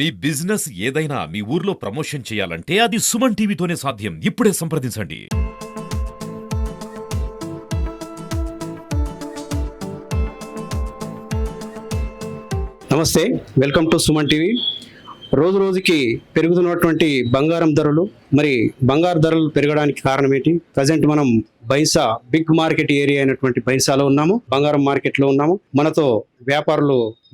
మీ business ఏదైనా మీ ఊర్లో promotion చేయాలంటే అది సుమన్ టీవీతోనే సాధ్యం. ఇప్పుడే సంప్రదించండి. నమస్తే, వెల్కమ్ టు సుమన్ టీవీ. రోజు రోజుకి పెరుగుతున్నటువంటి బంగారం ధరలు, మరి బంగారు ధరలు పెరగడానికి కారణం ఏంటి? ప్రజెంట్ మనం బైన్సా బిగ్ మార్కెట్ ఏరియా అయినటువంటి బైన్సాలో ఉన్నాము, బంగారం మార్కెట్లో ఉన్నాము. మనతో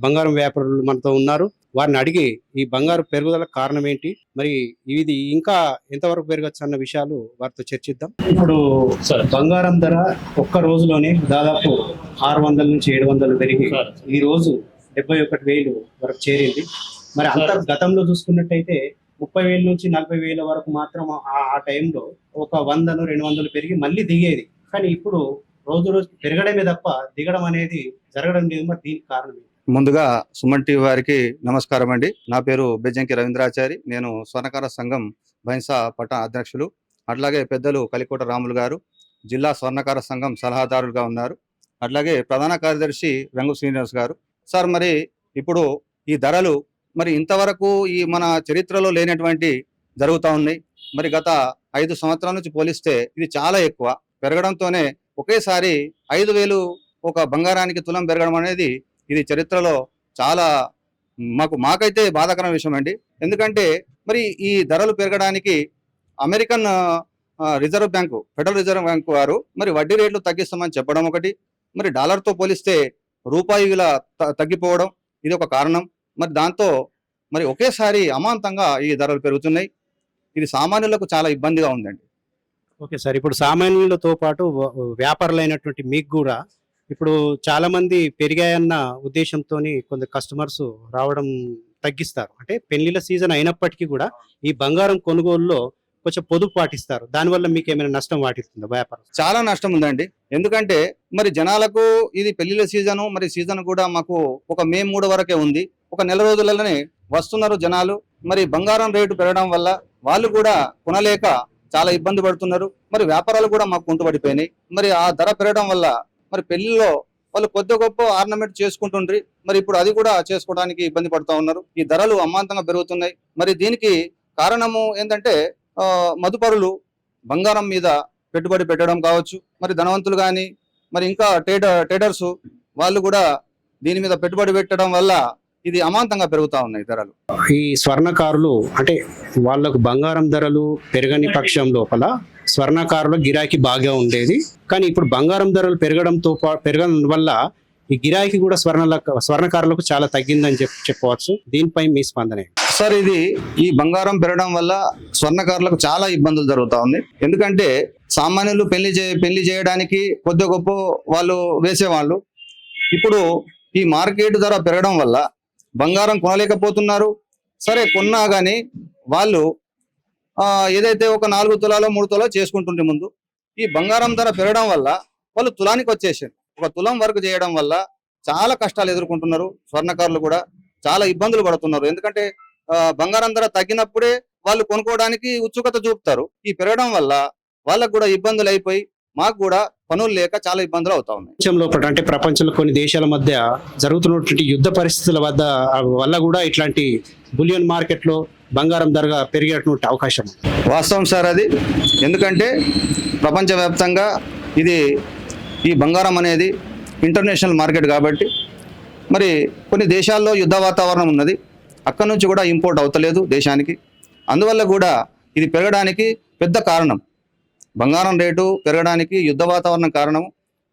బంగారం వ్యాపారులు మనతో ఉన్నారు. వారిని అడిగి ఈ బంగారు పెరుగుదల కారణం ఏంటి, మరి ఇది ఇంకా ఎంతవరకు పెరగచ్చు అన్న విషయాలు వారితో చర్చిద్దాం. ఇప్పుడు బంగారం ధర ఒక్క రోజులోనే దాదాపు 600 నుంచి 700 పెరిగి ఈ రోజు 71,000 వరకు చేరింది. మరి గతంలో చూసుకున్నట్టయితే 30,000 నుంచి 40,000 వరకు మాత్రం ఆ టైంలో ఒక 100-200 పెరిగి మళ్ళీ దిగేది. కానీ ఇప్పుడు రోజు రోజు పెరగడమే తప్ప దిగడం అనేది జరగడం లేదు. మరి దీనికి కారణం ఏంటి? ముందుగా సుమన్ టీవీ వారికి నమస్కారం అండి. నా పేరు బెజ్జంకి రవీంద్రాచారి. నేను స్వర్ణకార సంఘం బైన్సా పట్టణ అధ్యక్షులు. అట్లాగే పెద్దలు కలికోట రాములు గారు జిల్లా స్వర్ణకార సంఘం సలహాదారులుగా ఉన్నారు. అట్లాగే ప్రధాన కార్యదర్శి రంగు శ్రీనివాస్ గారు. సార్, మరి ఇప్పుడు ఈ ధరలు మరి ఇంతవరకు ఈ మన చరిత్రలో లేనటువంటి జరుగుతూ ఉన్నాయి. మరి గత 5 సంవత్సరాల నుంచి పోలిస్తే ఇది చాలా ఎక్కువ పెరగడంతోనే ఒకేసారి 5,000 ఒక బంగారానికి తులం పెరగడం అనేది ఇది చరిత్రలో చాలా మాకైతే బాధాకరమైన విషయం అండి. ఎందుకంటే మరి ఈ ధరలు పెరగడానికి American reserve bank, federal reserve bank వారు మరి వడ్డీ రేట్లు తగ్గిస్తామని చెప్పడం ఒకటి, మరి డాలర్తో పోలిస్తే రూపాయి విలువ తగ్గిపోవడం ఇది ఒక కారణం. మరి దాంతో మరి ఒకేసారి అమాంతంగా ఈ ధరలు పెరుగుతున్నాయి. ఇది సామాన్యులకు చాలా ఇబ్బందిగా ఉందండి. ఓకే సార్, ఇప్పుడు సామాన్యులతో పాటు వ్యాపారులైనటువంటి మీకు కూడా ఇప్పుడు చాలా మంది పెరిగాయన్న ఉద్దేశంతో కొంత కస్టమర్స్ రావడం తగ్గిస్తారు. అంటే పెళ్లిళ్ళ సీజన్ అయినప్పటికీ కూడా ఈ బంగారం కొనుగోలులో కొంచెం పొదుపు పాటిస్తారు. దానివల్ల మీకు ఏమైనా నష్టం వాటిస్తుందా వ్యాపారం? చాలా నష్టం ఉందండి. ఎందుకంటే మరి జనాలకు ఇది పెళ్లిళ్ళ సీజను, మరి సీజన్ కూడా మాకు ఒక మే 3 వరకే ఉంది. ఒక నెల రోజులలోనే వస్తున్నారు జనాలు. మరి బంగారం రేటు పెరగడం వల్ల వాళ్ళు కూడా కొనలేక చాలా ఇబ్బంది పడుతున్నారు. మరి వ్యాపారాలు కూడా మాకు కుంటుపడిపోయినాయి. మరి ఆ ధర పెరగడం వల్ల మరి పెళ్లిలో వాళ్ళు కొద్ది గొప్ప ఆర్నమెంట్ చేసుకుంటుండ్రి. మరి ఇప్పుడు అది కూడా చేసుకోవడానికి ఇబ్బంది పడుతూ ఉన్నారు. ఈ ధరలు అమాంతంగా పెరుగుతున్నాయి. మరి దీనికి కారణము ఏంటంటే మదుపరులు బంగారం మీద పెట్టుబడి పెట్టడం కావచ్చు, మరి ధనవంతులు కానీ మరి ఇంకా ట్రేడర్స్ వాళ్ళు కూడా దీని మీద పెట్టుబడి పెట్టడం వల్ల ఇది అమాంతంగా పెరుగుతూ ఉన్నాయి ధరలు. ఈ స్వర్ణకారులు అంటే వాళ్ళకు బంగారం ధరలు పెరగని పక్షం లోపల స్వర్ణకారుల గిరాకీ బాగా ఉండేది. కానీ ఇప్పుడు బంగారం ధరలు పెరగడం వల్ల ఈ గిరాకీ కూడా స్వర్ణకారులకు చాలా తగ్గిందని చెప్పవచ్చు. దీనిపై మీ స్పందన? సార్, ఇది ఈ బంగారం పెరగడం వల్ల స్వర్ణకారులకు చాలా ఇబ్బందులు జరుగుతూ ఉన్నాయి. ఎందుకంటే సామాన్యులు పెళ్లి చేయడానికి కొద్ది గొప్ప వాళ్ళు వేసేవాళ్ళు. ఇప్పుడు ఈ మార్కెట్ ధర పెరగడం వల్ల బంగారం కొనలేకపోతున్నారు. సరే, కొన్నా కానీ వాళ్ళు ఏదైతే ఒక 4 తులాలో 3 తులాలో చేసుకుంటుంటే ముందు ఈ బంగారం ధర పెరగడం వల్ల వాళ్ళు తులానికి వచ్చేసారు. ఒక తులం వరకు చేయడం వల్ల చాలా కష్టాలు ఎదుర్కొంటున్నారు. స్వర్ణకారులు కూడా చాలా ఇబ్బందులు పడుతున్నారు. ఎందుకంటే బంగారం ధర తగ్గినప్పుడే వాళ్ళు కొనుక్కోవడానికి ఉత్సుకత చూపుతారు. ఈ పెరగడం వల్ల వాళ్ళకు కూడా ఇబ్బందులు అయిపోయి మాకు కూడా పనులు లేక చాలా ఇబ్బందులు అవుతా ఉన్నాయి. అంటే ప్రపంచంలో కొన్ని దేశాల మధ్య జరుగుతున్నటువంటి యుద్ధ పరిస్థితుల వల్ల కూడా ఇట్లాంటి బులియన్ మార్కెట్ లో బంగారం ధర పెరిగేటువంటి అవకాశం వాస్తవం సార్ అది. ఎందుకంటే ప్రపంచవ్యాప్తంగా ఈ బంగారం అనేది ఇంటర్నేషనల్ మార్కెట్ కాబట్టి మరి కొన్ని దేశాల్లో యుద్ధ వాతావరణం ఉన్నది. అక్కడి నుంచి కూడా ఇంపోర్ట్ అవుతలేదు దేశానికి. అందువల్ల కూడా ఇది పెరగడానికి పెద్ద కారణం. బంగారం రేటు పెరగడానికి యుద్ధ వాతావరణం కారణం.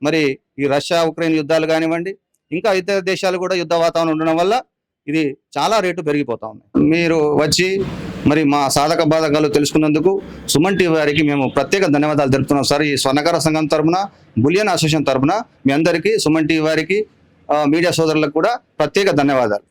మరి ఈ రష్యా ఉక్రెయిన్ యుద్ధాలు కానివ్వండి, ఇంకా ఇతర దేశాలు కూడా యుద్ధ వాతావరణం ఉండడం వల్ల ఇది చాలా రేటు పెరిగిపోతా ఉంది. మీరు వచ్చి మరి మా సాధక బాధకాలు తెలుసుకున్నందుకు సుమన్ టీవీ వారికి మేము ప్రత్యేక ధన్యవాదాలు తెలుపుతున్నాం సార్. ఈ స్వర్ణకార సంఘం తరఫున, బులియన్ అసోసియేషన్ తరఫున మీ అందరికీ, సుమన్ టీవీ వారికి, మీడియా సోదరులకు కూడా ప్రత్యేక ధన్యవాదాలు.